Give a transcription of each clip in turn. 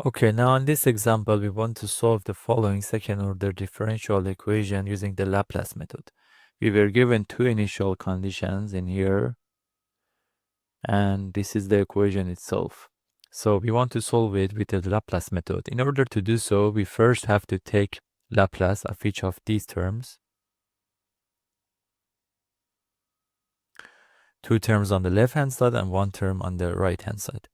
Okay, now in this example, we want to solve the following second-order differential equation using the Laplace method. We were given two initial conditions in here, and this is the equation itself. So we want to solve it with the Laplace method. In order to do so, we first have to take Laplace of each of these terms. Two terms on the left-hand side and one term on the right-hand side.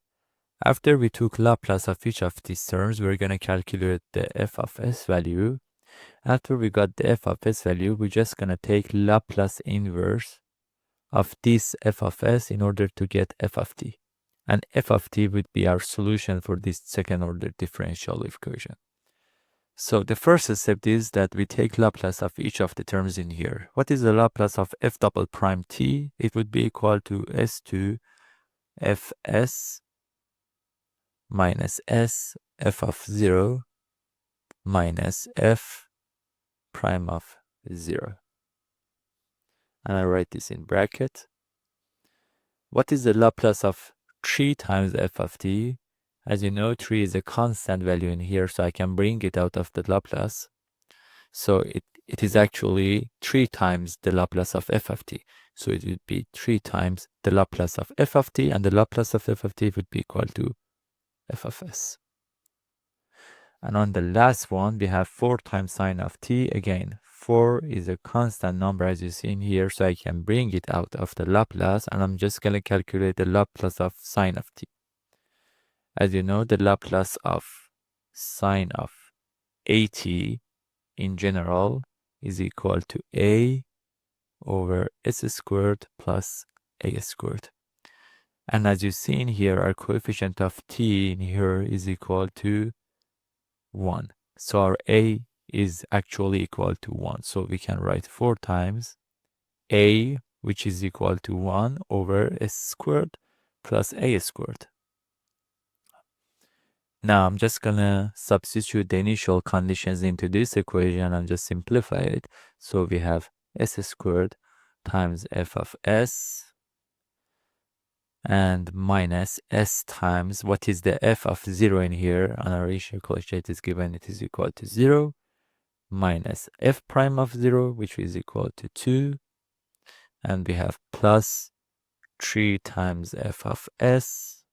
After we took Laplace of each of these terms, we're going to calculate the f of s value. After we got the f of s value, we're just going to take Laplace inverse of this f of s in order to get f of t. And f of t would be our solution for this second-order differential equation. So the first step is that we take Laplace of each of the terms in here. What is the Laplace of f double prime t? It would be equal to s2 fs minus s f of 0 minus f prime of 0. And I write this in bracket. What is the Laplace of 3 times f of t? As you know, 3 is a constant value in here, so I can bring it out of the Laplace. So it is actually 3 times the Laplace of f of t. So it would be 3 times the Laplace of f of t, and the Laplace of f of t would be equal to f of s. And on the last one, we have 4 times sine of t. Again, 4 is a constant number as you see in here, so I can bring it out of the Laplace, and I'm just going to calculate the Laplace of sine of t. As you know, the Laplace of sine of at in general is equal to a over s squared plus a squared. And as you see in here, our coefficient of t in here is equal to 1. So our a is actually equal to 1. So we can write 4 times a, which is equal to 1 over s squared plus a squared. Now I'm just gonna substitute the initial conditions into this equation and just simplify it. So we have s squared times f of s and minus s times what is the f of 0 in here, and our ratio coefficient is given, it is equal to 0, minus f prime of 0, which is equal to 2, and we have plus 3 times f of s,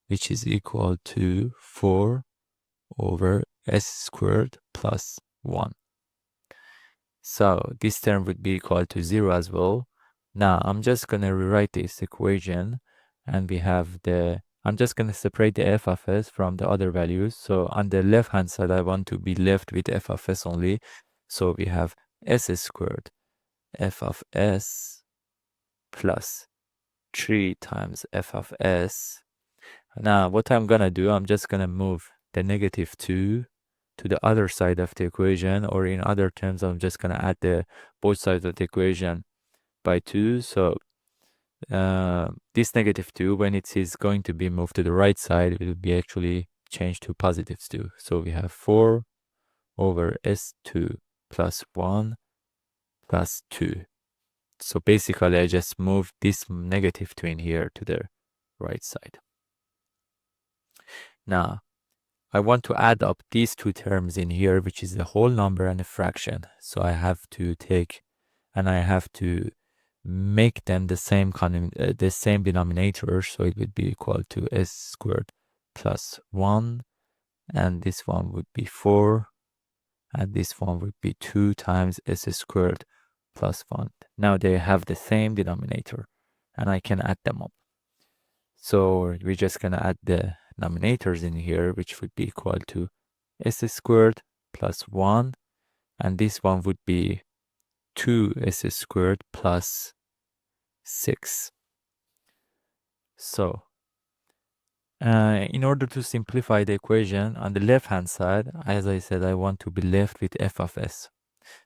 which is equal to 4 over s squared plus 1. So this term would be equal to 0 as well. Now I'm just going to rewrite this equation, and we have I'm just going to separate the f of s from the other values. So on the left hand side, I want to be left with f of s only. So we have s squared f of s plus 3 times f of s. Now what I'm going to do, I'm just going to move the negative 2 to the other side of the equation, or in other terms, I'm just going to add both sides of the equation by 2. So this negative 2, when it is going to be moved to the right side, it will be actually changed to positive 2. So we have 4 over s2 plus 1 plus 2. So basically, I just moved this negative 2 in here to the right side. Now, I want to add up these two terms in here, which is a whole number and a fraction. So I have to take, and I have to make them the same denominator. So it would be equal to s squared plus 1, and this one would be 4, and this one would be 2 times s squared plus 1. Now they have the same denominator, and I can add them up. So we're just gonna add the denominators in here, which would be equal to s squared plus 1, and this one would be 2s squared plus 6. So in order to simplify the equation, on the left hand side, as I said, I want to be left with f of s.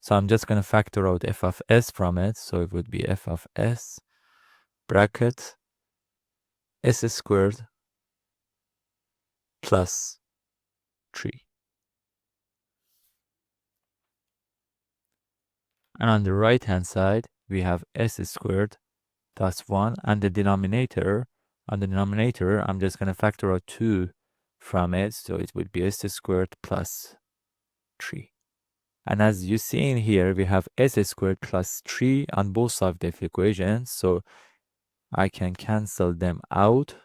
So I'm just going to factor out f of s from it. So it would be f of s bracket s squared plus 3. And on the right hand side, we have s squared plus 1, and the denominator, on the denominator, I'm just going to factor out 2 from it. So it would be s squared plus 3. And as you see in here, we have s squared plus 3 on both sides of the equation. So I can cancel them out.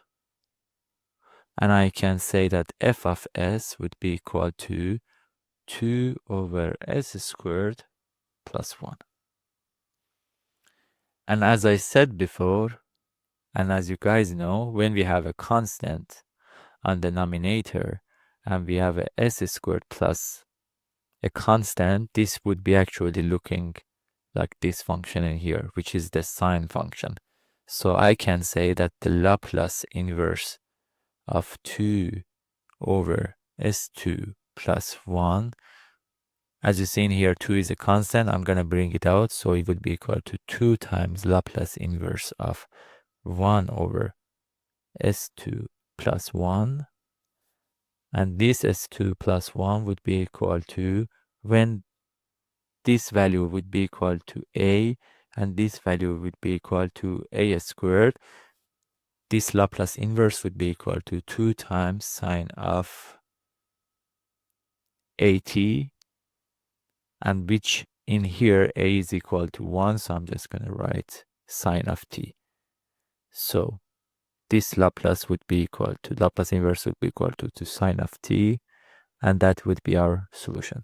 And I can say that f of s would be equal to 2 over s squared plus 1. And as I said before, and as you guys know, when we have a constant on the denominator and we have a s squared plus a constant, this would be actually looking like this function in here, which is the sine function. So I can say that the Laplace inverse of 2 over s2 plus 1, as you see in here, 2 is a constant. I'm going to bring it out. So it would be equal to 2 times Laplace inverse of 1 over s2 plus 1. And this s2 plus 1 would be equal to, when this value would be equal to a, and this value would be equal to a squared, this Laplace inverse would be equal to 2 times sine of at, and which in here a is equal to 1, so I'm just going to write sine of t. So this Laplace would be equal to, Laplace inverse would be equal to sine of t, and that would be our solution.